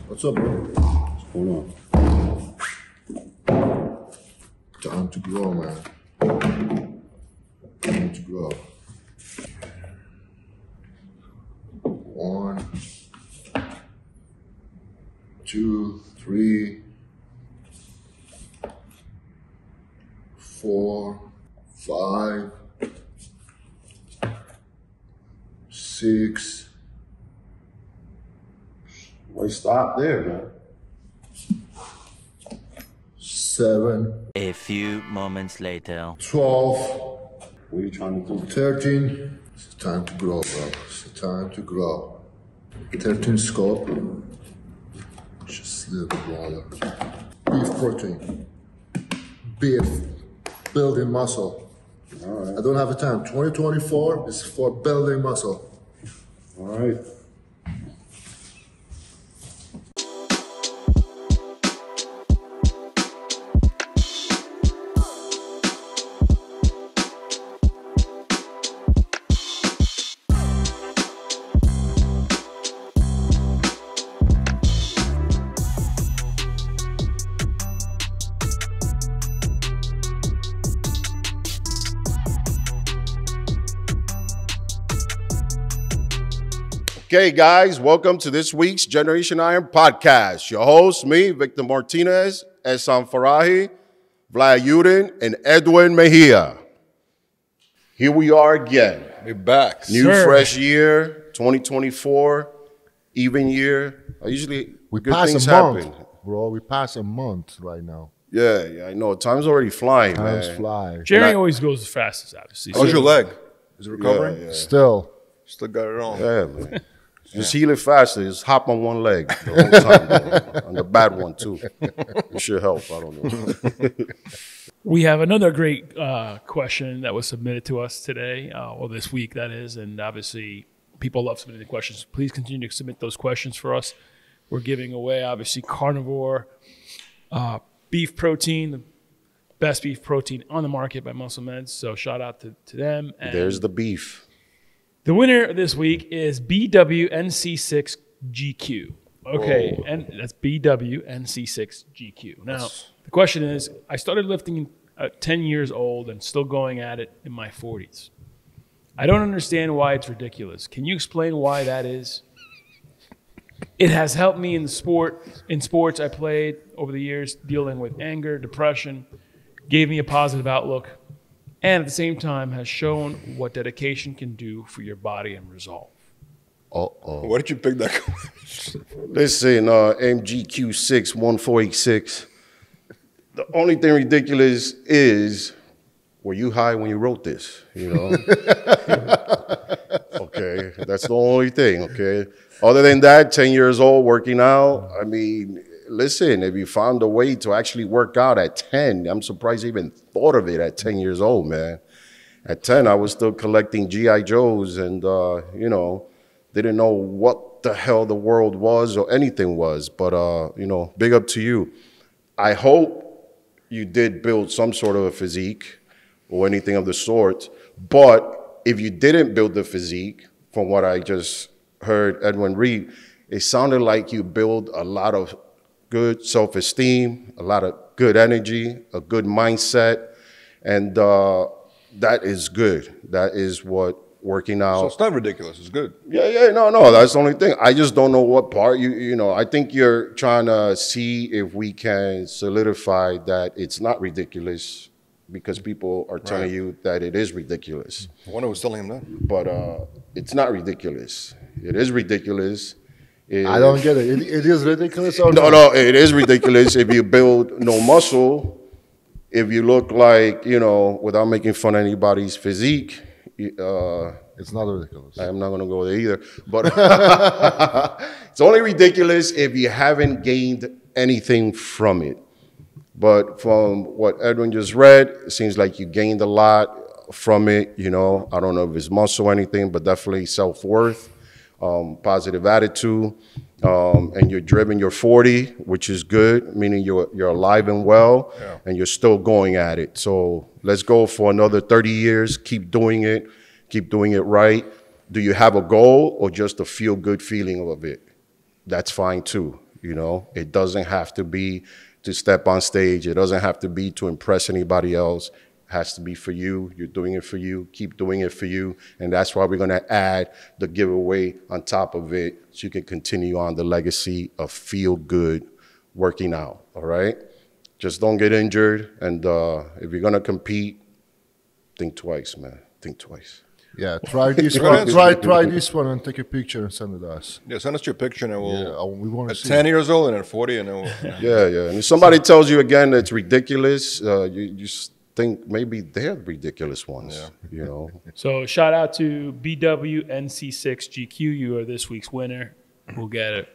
What's up, bro? What's going on? Time to grow, man. Time to grow. 1, 2, 3, 4, 5, 6. Why stop there, man? 7. A few moments later. 12. What are you trying to do? 13. It's time to grow, bro. It's time to grow. 13 scope. Just a little bit water. Beef protein. Beef. Building muscle. All right. I don't have a time. 2024 is for building muscle. All right. Okay, guys, welcome to this week's Generation Iron podcast. Your host, me, Victor Martinez, Ehsan Farahi, Vlad Yudin, and Edwin Mejia. Here we are again. We're back. New, fresh year, 2024, even year. We good pass things a month, happen. bro. We pass a month right now. Yeah, I know. Time's already flying, Time's man. fly. Jerry always goes the fastest, obviously. How's your leg? Is it recovering? Yeah. Still. Still got it on. Yeah, man. Just heal it faster. Just hop on one leg the whole time, bro. On the bad one, too. It should help. I don't know. We have another great question that was submitted to us today, or this week, that is. And obviously, people love submitting questions. Please continue to submit those questions for us. We're giving away, obviously, carnivore beef protein, the best beef protein on the market by Muscle Meds. So shout out to them. And There's the beef. the winner this week is BWNC6GQ. Okay, Whoa. and that's BWNC6GQ. Now, the question is, I started lifting at 10 years old and still going at it in my 40s. I don't understand why it's ridiculous. Can you explain why that is? It has helped me in sports I played over the years, dealing with anger, depression, gave me a positive outlook, and at the same time has shown what dedication can do for your body and resolve. Uh-oh. Why did you pick that question? Listen, MGQ61486. The only thing ridiculous is, were you high when you wrote this? You know? Okay, that's the only thing, okay? Other than that, 10 years old, working out, I mean, listen, if you found a way to actually work out at 10, I'm surprised you even thought of it at 10 years old, man. At 10, I was still collecting G.I. Joes and, you know, didn't know what the hell the world was or anything was. But, you know, big up to you. I hope you did build some sort of a physique or anything of the sort. But if you didn't build the physique, from what I just heard Edwin read, it sounded like you build a lot of good self-esteem, a lot of good energy, a good mindset, and that is good. That is what working out. So it's not ridiculous. It's good. Yeah, no, that's the only thing. I just don't know what part you know. I think you're trying to see if we can solidify that it's not ridiculous because people are telling you that it is ridiculous. I wonder who's telling him that. But it's not ridiculous. It is ridiculous. I don't get it. It is ridiculous or No, it is ridiculous if you build no muscle, if you look like, you know, without making fun of anybody's physique. It's not ridiculous. I'm not going to go there either. But it's only ridiculous if you haven't gained anything from it. But from what Edwin just read, it seems like you gained a lot from it. You know, I don't know if it's muscle or anything, but definitely self-worth, positive attitude, and you're driven. You're 40, which is good, meaning you're alive and well, and you're still going at it. So let's go for another 30 years. Keep doing it right. Do you have a goal or just a feel-good feeling of it? That's fine too. You know, it doesn't have to be to step on stage. It doesn't have to be to impress anybody else. It has to be for you. You're doing it for you. Keep doing it for you. And that's why we're going to add the giveaway on top of it so you can continue on the legacy of feel good working out. All right? Just don't get injured. And if you're going to compete, think twice, man. Think twice. Yeah, try this one. Try this one and take a picture and send it to us. Yeah, send us your picture and we'll. We want to At see 10 years old and at 40, and then we'll. Yeah. And if somebody tells you again that it's ridiculous, you just think maybe they're the ridiculous ones, you know. So shout out to BWNC6GQ. You are this week's winner. We'll get a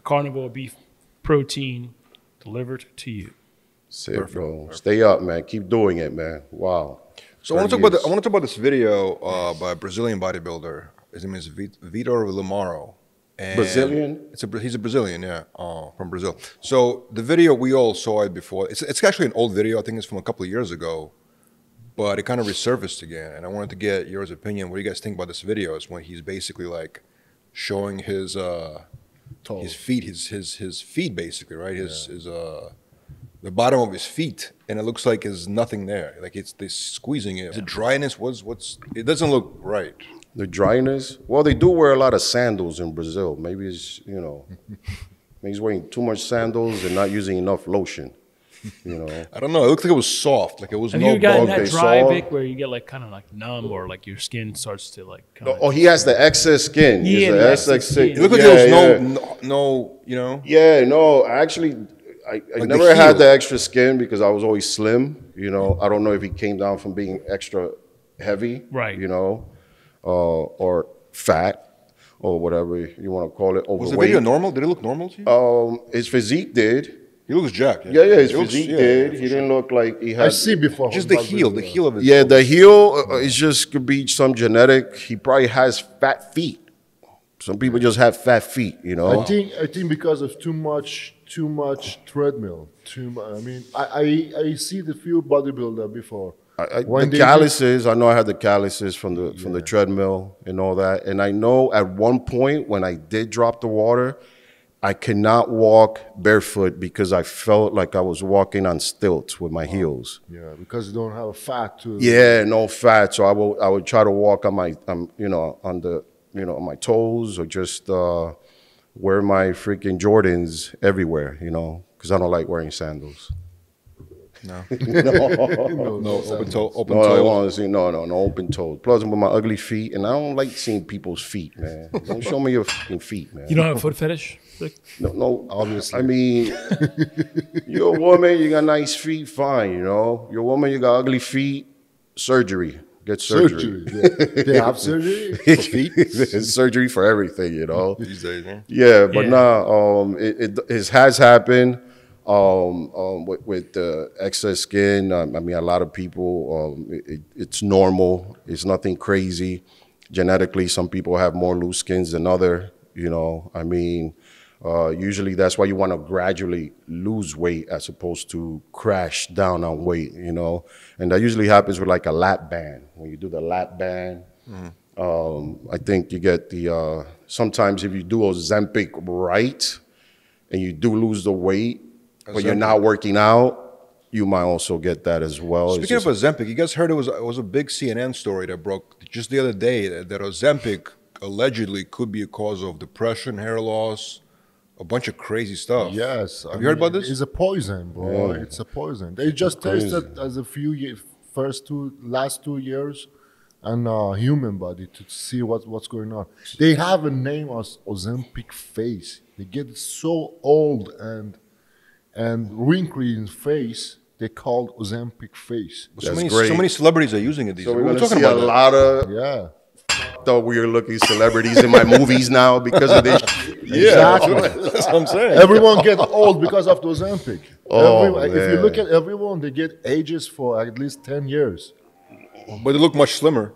carnivore beef protein delivered to you. Sick, bro. Stay up, man. Keep doing it, man. Wow. So I want to talk about this video by a Brazilian bodybuilder. His name is Victor Lamaro. Brazilian? He's a Brazilian, yeah, from Brazil. So the video, we all saw it before. It's actually an old video. I think it's from a couple of years ago, but it kind of resurfaced again. And I wanted to get your opinion. What do you guys think about this video? It's when he's basically like showing his feet, his feet basically, right? The bottom of his feet, and it looks like there's nothing there. Like they're squeezing it. The dryness it doesn't look right. The dryness? Well, they do wear a lot of sandals in Brazil. Maybe it's, you know, maybe he's wearing too much sandals and not using enough lotion, you know. I don't know. It looked like it was soft. Like it was Have no you gotten bug. that dry Vic where you get like kind of like numb or like your skin starts to like kind of... Oh, he has the excess skin. Yeah, the the excess excess skin. skin. It looked like there was no, you know. Yeah, no, actually, I Like never the had heel. the extra skin because I was always slim, you know. I don't know if he came down from being extra heavy, Right. you know, or fat or whatever you want to call it, overweight. Was the video normal? Did it look normal to you? His physique did. He looks jacked. Yeah, his He looks- physique yeah, did. for He sure. didn't look like he had. I see before. Just the heel of it. Yeah, the heel is just could be some genetic. He probably has fat feet. Some people just have fat feet, you know. I think because of too much treadmill. I mean, I see the few bodybuilder before. The calluses, I know I had the calluses from the treadmill and all that. And I know at one point when I did drop the water, I could not walk barefoot because I felt like I was walking on stilts with my heels. Yeah, because you don't have a fat to. Yeah, no fat. So I would try to walk on my on my toes or just wear my freaking Jordans everywhere, you know, because I don't like wearing sandals. No. No, Open toe. No, I want to see no open toes. Plus, with my ugly feet, and I don't like seeing people's feet, man. Don't show me your fucking feet, man. You don't have a foot fetish? Vic? No, obviously. I mean, you're a woman, you got nice feet, fine, you know. You're a woman, you got ugly feet, surgery. Get surgery. Yeah. They have surgery. Feet? It's surgery for everything, you know. These days, huh? Yeah, but it has happened. With the excess skin, I mean, a lot of people, it's normal. It's nothing crazy. Genetically, some people have more loose skins than other, you know. I mean, usually that's why you want to gradually lose weight as opposed to crash down on weight, you know. And that usually happens with like a lap band. When you do the lap band, I think you get the, sometimes if you do Ozempic right and you do lose the weight, but you're not working out, you might also get that as well. Speaking of Ozempic, you guys heard it was a big CNN story that broke just the other day that Ozempic allegedly could be a cause of depression, hair loss, a bunch of crazy stuff. Yes. Have you heard about this? It's a poison, bro. Yeah. It's a poison. They just tested as a few last 2 years on human body to see what's going on. They have a name as Ozempic face. They get so old and wrinkly in face, they called Ozempic face. So That's great. many celebrities are using it these So days. we're We going were to talking see a about that. lot of Yeah. weird looking celebrities in my movies now because of this. Exactly. That's what I'm saying. Everyone get old because of the Ozempic. Oh, If you man. look at everyone, they get ages for at least 10 years. But they look much slimmer.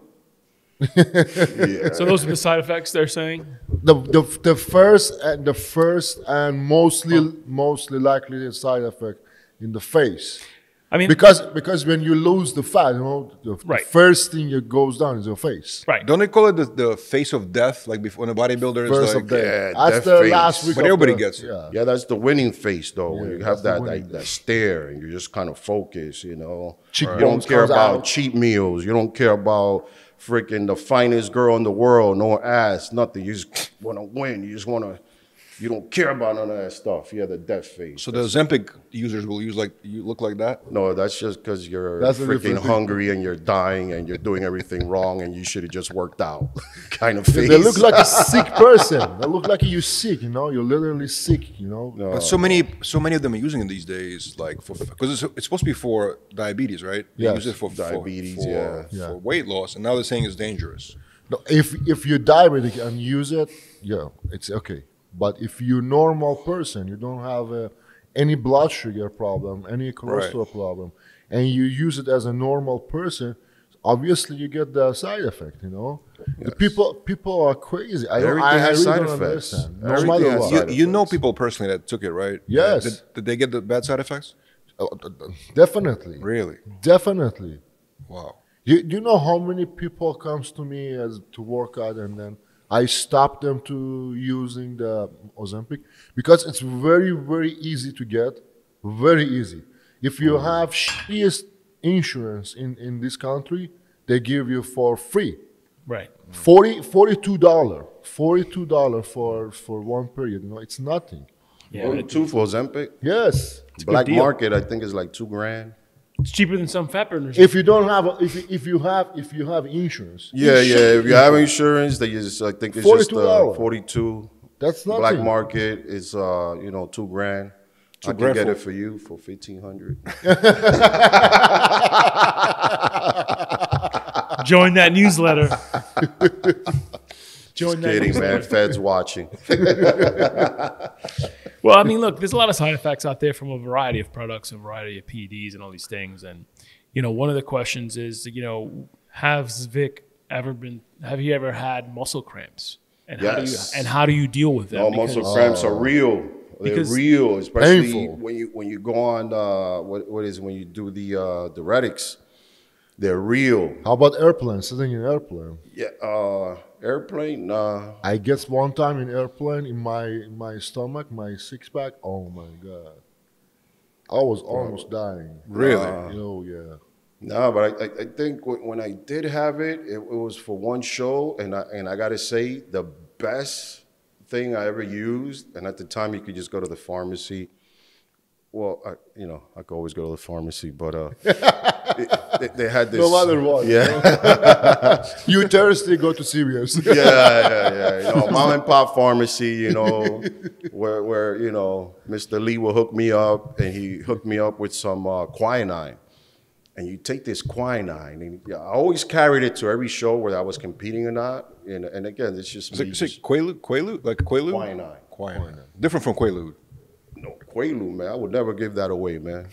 So those are the side effects they're saying? The first and mostly likely side effect in the face. I mean, because when you lose the fat, the Right. first thing that goes down is your face. right. Don't they call it the face of death? Like before, when a bodybuilder First is of like, the yeah, that's that the face. last week. But of everybody the- gets it. Yeah. Yeah, that's the winning face, though. When Yeah, you have that's the that winning that stare and you're just kind of focused, you know. Cheekbones You don't care comes about out. cheap meals. You don't care about freaking the finest girl in the world, no ass, nothing. You just want to win. You just want to. You don't care about none of that stuff. You have the death face. so the Ozempic users will use like you look like that. No, that's just because you're That's a freaking different thing. hungry and you're dying and you're doing everything wrong and you should have just worked out. Kind of face. They look like a sick person. They look like you're sick. You're literally sick. But so many of them are using it these days, like because it's supposed to be for diabetes, right? They Yes, use it for diabetes, for, yeah. for Yeah. weight loss, and now they're saying it's dangerous. No, if you're diabetic and use it, yeah, it's okay. But if you're normal person, you don't have any blood sugar problem, any cholesterol problem, and you use it as a normal person, obviously you get the side effect. The people are crazy. I Everything has really side don't effects. understand. No Everything matter has what. side You know people personally that took it, right? Yes. Did they get the bad side effects? Definitely. Really? Definitely. Wow. You know how many people comes to me to work out and then I stop them to using the Ozempic because it's very, very easy to get, very easy. If you have shittiest insurance in this country, they give you for free. Right. $42 for one period. It's nothing. Yeah. One, two for Ozempic. Yes. a good Black deal. market, I think, is like $2,000. It's cheaper than some fat burners. If you don't have if you have insurance. Yeah, yeah. If you have insurance, they just I think it's just $42. 42. That's nothing. Black market is $2,000. I can get it for you for 1,500. Join that newsletter. Join that Kidding, newsletter. man. Feds watching. Well, I mean, look, there's a lot of side effects out there from a variety of products, a variety of PEDs and all these things. And, one of the questions is, have you ever had muscle cramps? And Yes. how do you deal with them? All muscle cramps are real. They're Because- real, especially Painful. when you go on what is when you do the diuretics. They're real. How about airplane? Sitting in airplane. Yeah, airplane. Nah. I guess one time in airplane in my stomach, my six pack. Oh my god, I was almost dying. Really? Oh yeah. No, but I think when I did have it, it was for one show, and I gotta say the best thing I ever used, and at the time you could just go to the pharmacy. Well, I could always go to the pharmacy, but they had this. No matter what. Yeah. You thirsty? Go to CVS. Yeah. Mom and pop pharmacy, where Mr. Lee will hook me up, and he hooked me up with some quinine. And you take this quinine, and I always carried it to every show whether I was competing or not. And again, it's just me. Is it Quaalude? Like Quaalude? Quinine. Different from Quaalude. No, Quaalude, man. I would never give that away, man.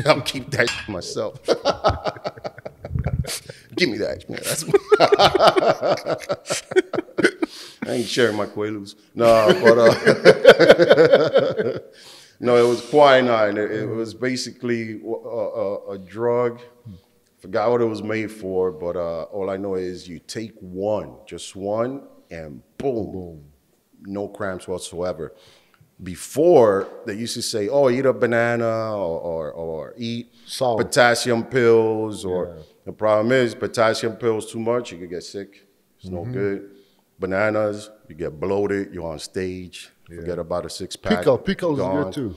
I'll keep that myself. Give me that, man. I ain't sharing my Quaaludes. No, but no, it was quinine. It was basically a drug. Forgot what it was made for, but all I know is you take just one, and boom, no cramps whatsoever. Before, they used to say, oh, eat a banana or eat Salt. potassium pills. The problem is potassium pills too much, you could get sick. It's no good. Bananas, you get bloated, you're on stage. Forget about a six-pack. Pickles is gone. good too.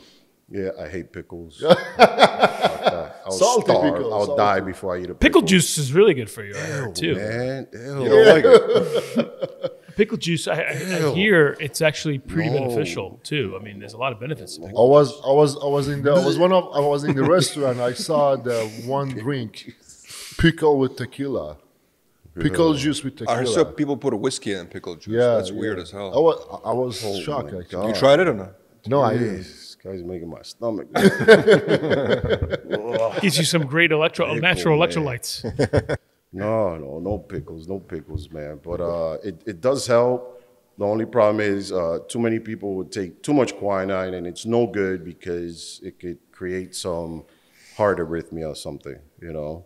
Yeah, I hate pickles. I'll Salty starve. pickles, I'll salty. die before I eat a Pickle pickle. juice is really good for you, I heard, too. Man, ew. You don't like it? Pickle juice, I hear it's actually pretty beneficial too. I mean, there's a lot of benefits to pickle. I was in the restaurant. I saw the one drink, pickle with tequila, pickle juice with I tequila. heard some people put a whiskey in pickle juice. Yeah, That's weird as hell. I was shocked. my Actually. God. You tried it or not? No, I didn't. This guy's making my stomach. Gives you some great natural man. electrolytes. No pickles, man. But it does help. The only problem is too many people would take too much quinine, and it's no good because it could create some heart arrhythmia or something, you know.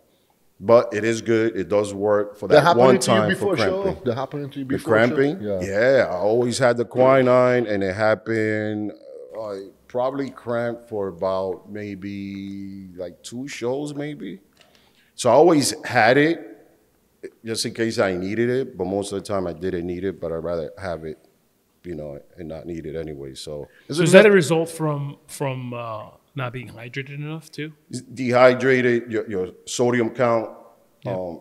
But it is good. It does work for That that one happened to you time before for cramping. show? That happened to you The before show? cramping? Yeah, I always had the quinine, and it happened. I probably cramped for about maybe like 2 shows, maybe. So I always had it, just in case I needed it. But most of the time, I didn't need it. But I'd rather have it, you know, and not need it anyway. So So is that a result from not being hydrated enough too? dehydrated, your sodium count.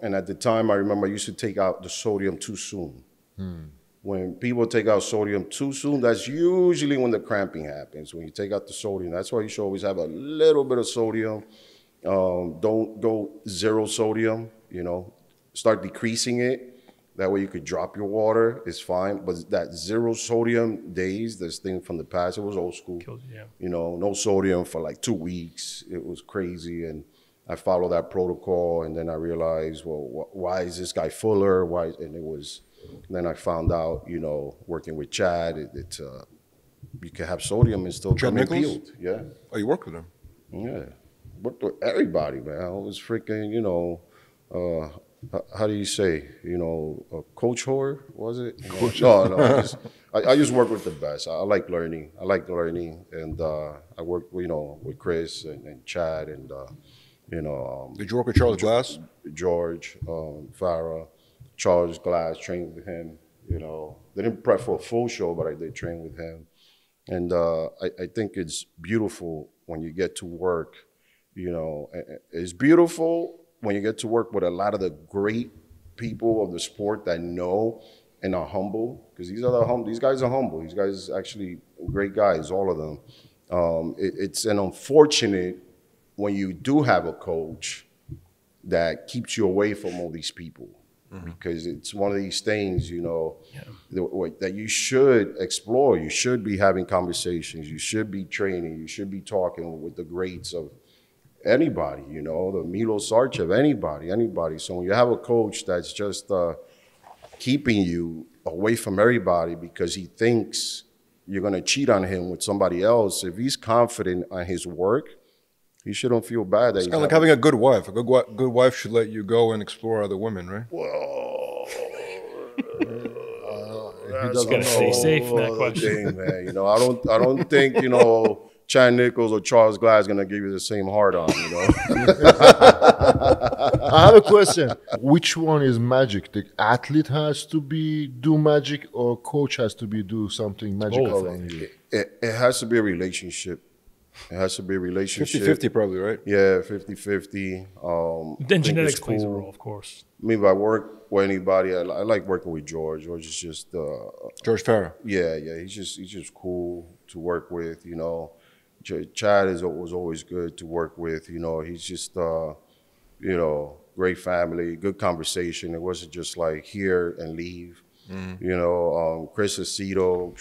And at the time, I remember I used to take out the sodium too soon. When people take out sodium too soon, that's usually when the cramping happens. When you take out the sodium, that's why you should always have a little bit of sodium. Don't go 0 sodium, you know, start decreasing it. That way you could drop your water, it's fine. But that 0 sodium days, this thing from the past, it was old school. Yeah. You know, no sodium for like 2 weeks. It was crazy. And I followed that protocol, and then I realized, well, why is this guy fuller? Then I found out, you know, working with Chad, you can have sodium and still Chad come in Nichols? peeled. Yeah. Oh, you worked with him? Yeah. Worked with everybody, man. I was freaking, you know, how do you say, you know, coach whore, was it? No, I just work with the best. I like learning. And I work, you know, with Chris and Chad and, you know. Did you work with Charles Glass? George, Farah, Charles Glass, trained with him, you know. Didn't prep for a full show, but I did train with him. And I think it's beautiful when you get to work, you know. It's beautiful when you get to work with a lot of the great people of the sport that know and are humble, because these guys are humble. These guys actually great guys, all of them. It's an unfortunate when you do have a coach that keeps you away from all these people, because it's one of these things, you know, that you should explore. You should be having conversations. You should be training. You should be talking with the greats of anybody, you know, the Milo Sarchev, anybody. So when you have a coach that's just keeping you away from everybody because he thinks you're going to cheat on him with somebody else, if he's confident on his work, he shouldn't feel bad. It's kind of like having a good wife. A good wife should let you go and explore other women, right? Well, He doesn't got to stay safe in that question. Thing, man. You know, I don't think, you know, Chad Nichols or Charles Glass going to give you the same heart on, you know. I have a question. Which one is magic? The athlete has to do magic, or coach has to do something magical on you? It has to be a relationship. It has to be a relationship. 50-50 probably, right? Yeah, 50-50. Then genetics plays a role, of course. I mean, if I work with anybody, I like working with George. George is just George Farah. Yeah, he's just cool to work with, you know. Chad was always good to work with, you know. He's just, you know, great family, good conversation. It wasn't just like here and leave, you know. Chris Aceto,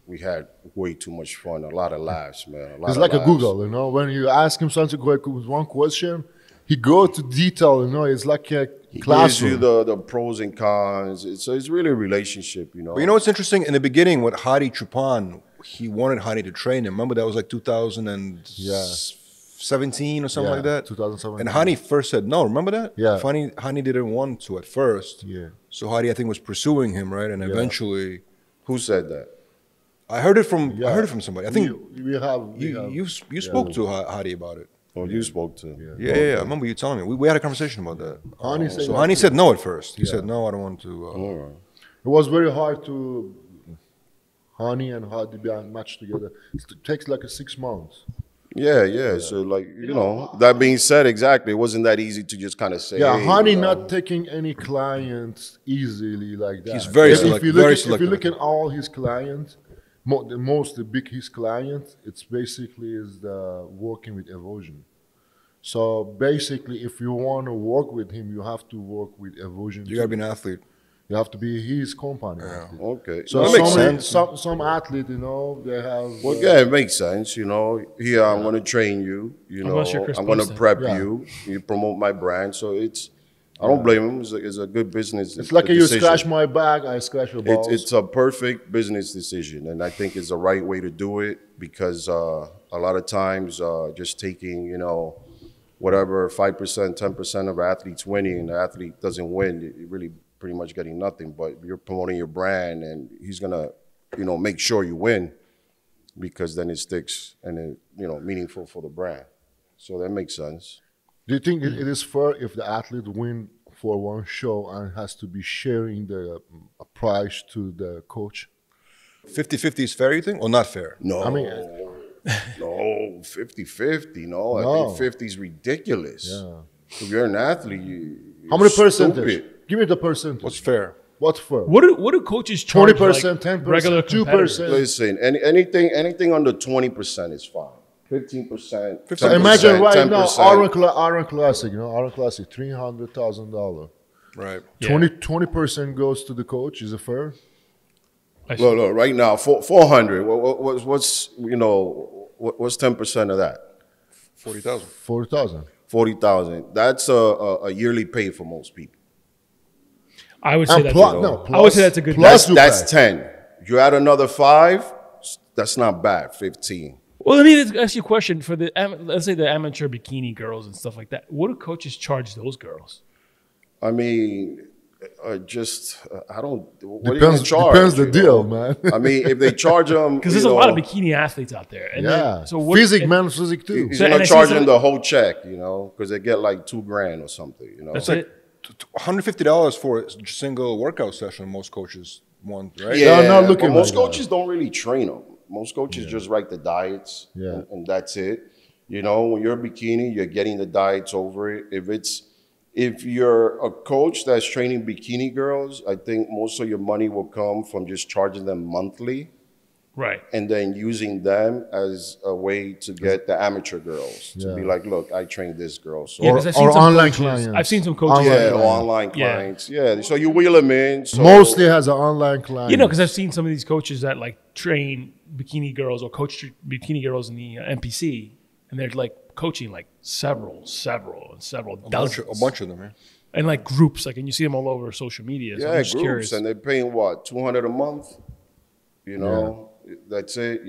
we had way too much fun, a lot of laughs, man. It's like a Google, you know. When you ask him something with one question, he goes to detail, you know. It's like a classroom. He gives you the pros and cons. It's really a relationship, you know. But you know what's interesting? In the beginning, with Hadi Chupan, he wanted Hadi to train him. Remember that was like 2017 or something like that? 2017. And Hadi first said no. Remember that? Yeah. Hadi didn't want to at first. Yeah. So Hadi, I think, was pursuing him, right? And eventually, Who said that? I heard it from somebody. I think you spoke to Hadi about it. Oh, you spoke to him. Yeah. I remember you telling me. We had a conversation about that. So Hani said no at first. He said, no, I don't want to. It was very hard to Hani and Hadi be matched together. It takes like 6 months. Yeah. So, like, you know, that being said, exactly, it wasn't that easy to just kind of say. Yeah, hey, Hani you know, not taking any clients easily like that. He's very if you selective. look at all his clients, the big his clients, it's basically is the working with erosion. So basically, if you want to work with him, you have to work with erosion. You got to be an athlete. You have to be his company. Okay. So that makes sense. Some athlete, you know, they have. Well, yeah, it makes sense. You know, here I'm going to train you. You know, I'm going to prep you. You promote my brand. So I don't blame him. It's a good business. It's like you scratch my back, I scratch your balls. It's a perfect business decision, and I think it's the right way to do it, because a lot of times just taking, you know, whatever 5%, 10% of athletes winning, and the athlete doesn't win, you're really pretty much getting nothing. But you're promoting your brand, and he's gonna, make sure you win, because then it sticks and it, meaningful for the brand. So that makes sense. Do you think it is fair if the athlete win for one show and has to be sharing the prize to the coach? 50-50 is fair, you think, or not fair? No, I mean, no, 50-50. No, I No. think 50 is ridiculous. Yeah. If you're an athlete, How many you're percentage? stupid. Give me the percentage. What's fair? What's fair? What do coaches charge? 20%, like, 10%, regular 2%. Listen, anything under 20% is fine. 15%. So imagine right 10%. now, Iron Classic, Iron Classic, $300,000. Right. Yeah. 20% goes to the coach. Is it fair? Look, right now, 400. What's 10% of that? 40,000. 40,000. 40,000. That's a yearly pay for most people. I would say And that's plus, I would say that's a good. plus you That's pay. 10. You add another 5, that's not bad. 15. Well, let me ask you a question for let's say the amateur bikini girls and stuff like that. What do coaches charge those girls? I mean, I don't. What are you gonna Depends, charge? depends the deal, man. I mean, if they charge them, Because there's a lot of bikini athletes out there. And Yeah. then, so what, Physic, and- man, physic too. he's So- and gonna I see charge some- them the whole check, because they get like $2,000 or something. That's like it. $150 for a single workout session. Most coaches want, right? Yeah, They're not looking but most like that. coaches don't really train them. Most coaches just write the diets, Yeah. and that's it. When you're a bikini, you're getting the diets over it. If you're a coach that's training bikini girls, I think most of your money will come from just charging them monthly, Right. and then using them as a way to get the amateur girls to be Yeah. like, look, I trained this girl. So Yeah, because I've seen or some online coaches. clients. I've seen some coaches. Online yeah, clients. online Yeah. clients. Yeah, so you wheel them in. So Mostly has an online client. Because I've seen some of these coaches that like train bikini girls or coach bikini girls in the NPC, and they're like coaching like several dozens. A bunch of them, yeah. And like groups, and you see them all over social media. So yeah, I'm just groups, curious. and they're paying what, $200 a month. That's it.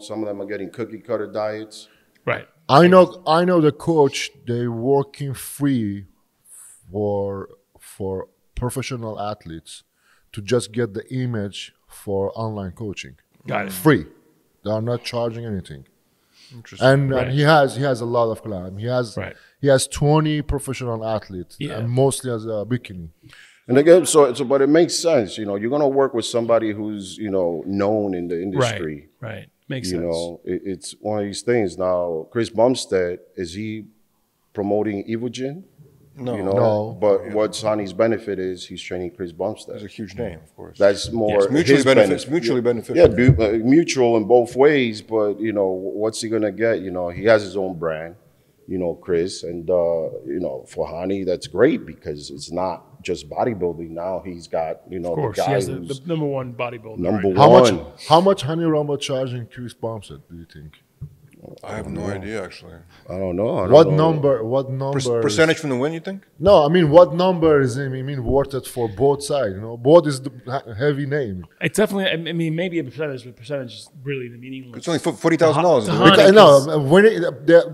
Some of them are getting cookie cutter diets. Right. I know the coach. They working free for professional athletes to just get the image for online coaching. Got it. Free. They are not charging anything. Interesting. And Right. he has a lot of clients. Right. He has 20 professional athletes, Yeah. and mostly as a bikini. And again, but it makes sense. You're going to work with somebody who's, known in the industry. Right. Makes sense. It's one of these things. Now, Chris Bumstead, is he promoting Evogen? No. No. But what's Hani's benefit is he's training Chris Bumstead. It's a huge name, of course. That's more It's mutually his benefits. benefit. Mutually beneficial. Yeah, mutual in both ways. But what's he gonna get? He has his own brand. Chris, and for Hani, that's great because it's not just bodybuilding. Now he's got Of course, the he guy has the who's number one bodybuilder. number right? one. How much Honey Rumble charging Chris Bumstead, do you think? I have no idea, actually. I don't know. What number? What number? Percentage from the win, you think? No, I mean, what number is worth it for both sides? Both is the heavy name. It's definitely. I mean, maybe a percentage, but percentage is really the meaningless. It's only $40,000. To Hani, Because, because- no, when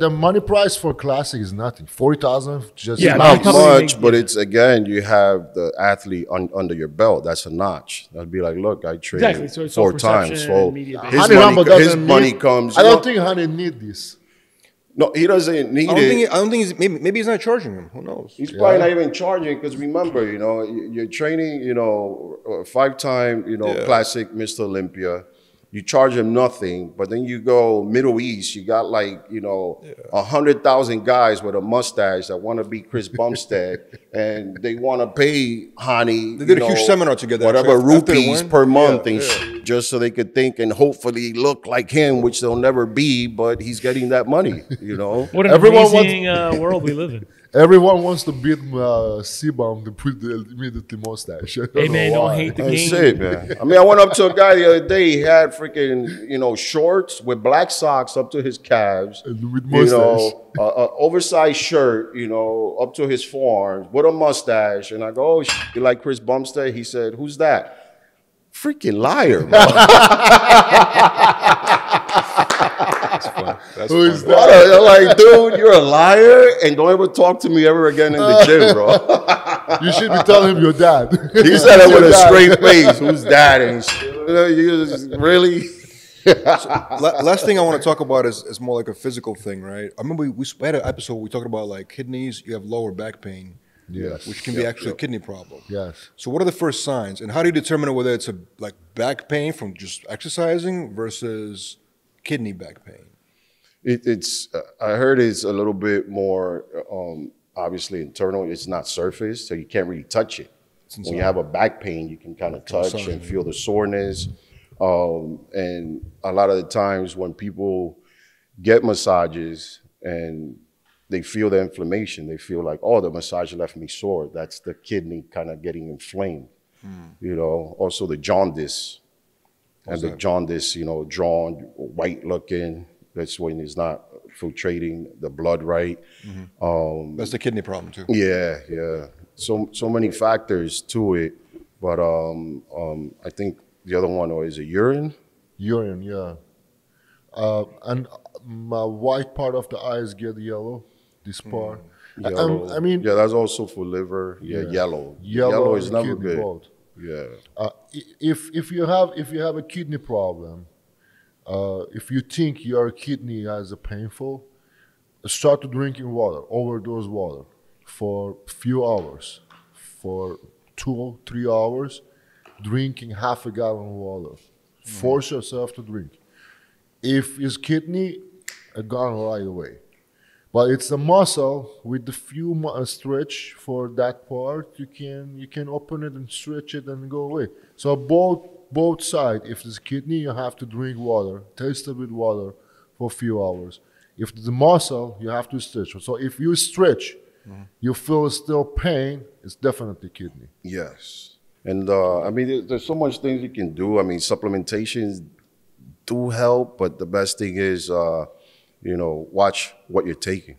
the money price for classic is nothing. 40,000 just Yeah, Not Probably much, make- but yeah. it's again, you have the athlete under your belt. That's a notch. That'd be like, look, I trained Exactly, so it's all 4 perception times. and So media based. his Honey Rumble money, his doesn't money need- comes. I don't think Honey need this. No, he doesn't need I don't it. think he's maybe he's not charging him. Who knows? He's probably not even charging because remember, you're training, 5-time, Yeah. classic Mr. Olympia. You charge him nothing, but then you go Middle East, you got 100,000 guys with a mustache that want to be Chris Bumstead, and they want to pay Hani. They did a huge seminar together, whatever actually, after the rupees win. per month, Yeah, and yeah. shit, just so they could think and hopefully look like him, which they'll never be. But he's getting that money, What an Everyone amazing world we live in. Everyone wants to beat C-Bomb to put the immediately mustache. I Hey know man, don't why. hate the That's game. it, man. I mean, I went up to a guy the other day. He had freaking, shorts with black socks up to his calves. And with mustache. A oversized shirt, up to his forearms with a mustache. And I go, oh, you like Chris Bumstead? He said, who's that? Freaking liar, bro. funny. That's Who is funny. that? What? I'm like, dude, you're a liar, and don't ever talk to me ever again in the gym, bro. You should be telling him your dad. He said it with a straight face. Who's that? And shit. You just, really? Last thing I want to talk about is more like a physical thing, right? I remember we had an episode where we talked about like kidneys. You have lower back pain, Yes. which can be actually a kidney problem. Yes. So what are the first signs, and how do you determine whether it's a like back pain from just exercising versus kidney back pain? It's. I heard it's a little bit more obviously internal. It's not surface, so you can't really touch it. When you have a back pain, you can kind of touch and feel the soreness. And a lot of the times when people get massages and they feel the inflammation, they feel like, oh, the massage left me sore. That's the kidney kind of getting inflamed. You know, also the jaundice. And the jaundice, you know, drawn, white looking. That's when it's not filtrating the blood right. That's the kidney problem too. Yeah, yeah. So many factors to it. But I think the other one is a urine. Urine, yeah. And my white part of the eyes get yellow. This part. Yellow. I mean, yeah, that's also for liver. Yeah, yellow. Yellow is and never kidney good. both. Yeah. If you have a kidney problem, if you think your kidney has a painful, start to drinking water, overdose water, for few hours, for 2-3 hours, drinking half a gallon of water. Force yourself to drink. If it's kidney, gone right away. But it's a muscle with the few stretch for that part. You can open it and stretch it and go away. So both sides. If it's kidney, you have to drink water, taste it with water for a few hours. If it's the muscle, you have to stretch. So if you stretch, you feel still pain, it's definitely kidney. Yes. And I mean, there's so much things you can do. I mean, supplementations do help, but the best thing is, you know, watch what you're taking.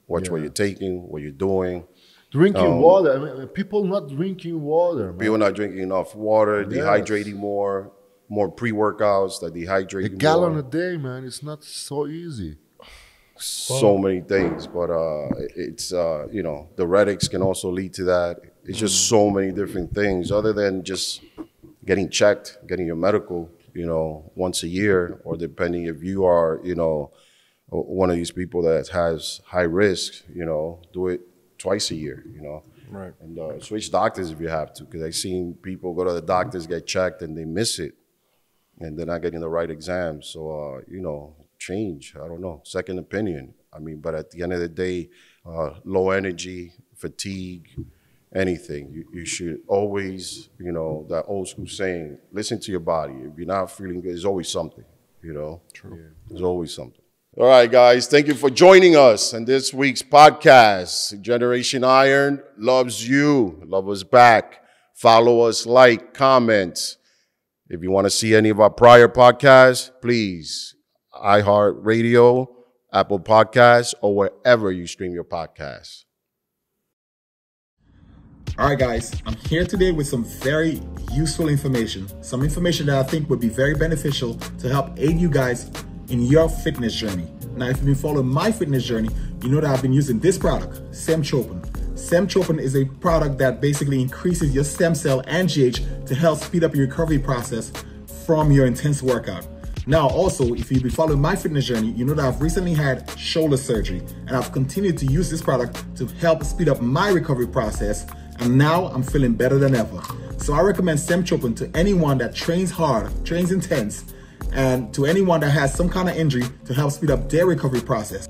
Watch what you're taking, what you're doing. Drinking water. I mean, people not drinking water, man. People not drinking enough water, dehydrating more pre-workouts that dehydrate A gallon a day, man. It's not so easy. So many things, but it's you know, diuretics can also lead to that. It's just so many different things other than just getting checked, getting your medical, you know, once a year, or depending if you are, you know, one of these people that has high risk, you know, do it twice a year, you know. Right. And switch doctors if you have to, because I've seen people go to the doctors, get checked, and they miss it, and they're not getting the right exams. So, you know, change, I don't know, second opinion. I mean, but at the end of the day, low energy, fatigue, anything, you should always, you know, that old school saying, listen to your body. If you're not feeling good, there's always something, you know. True. Yeah. There's always something. All right, guys, thank you for joining us in this week's podcast. Generation Iron loves you. Love us back. Follow us, like, comment. If you want to see any of our prior podcasts, please, iHeartRadio, Apple Podcasts, or wherever you stream your podcasts. All right, guys, I'm here today with some very useful information. Some information that I think would be very beneficial to help aid you guys in your fitness journey. Now, if you've been following my fitness journey, you know that I've been using this product, Semtropin. Semtropin is a product that basically increases your stem cell and GH to help speed up your recovery process from your intense workout. Now, also, if you've been following my fitness journey, you know that I've recently had shoulder surgery, and I've continued to use this product to help speed up my recovery process, and now I'm feeling better than ever. So I recommend Semtropin to anyone that trains hard, trains intense, and to anyone that has some kind of injury to help speed up their recovery process.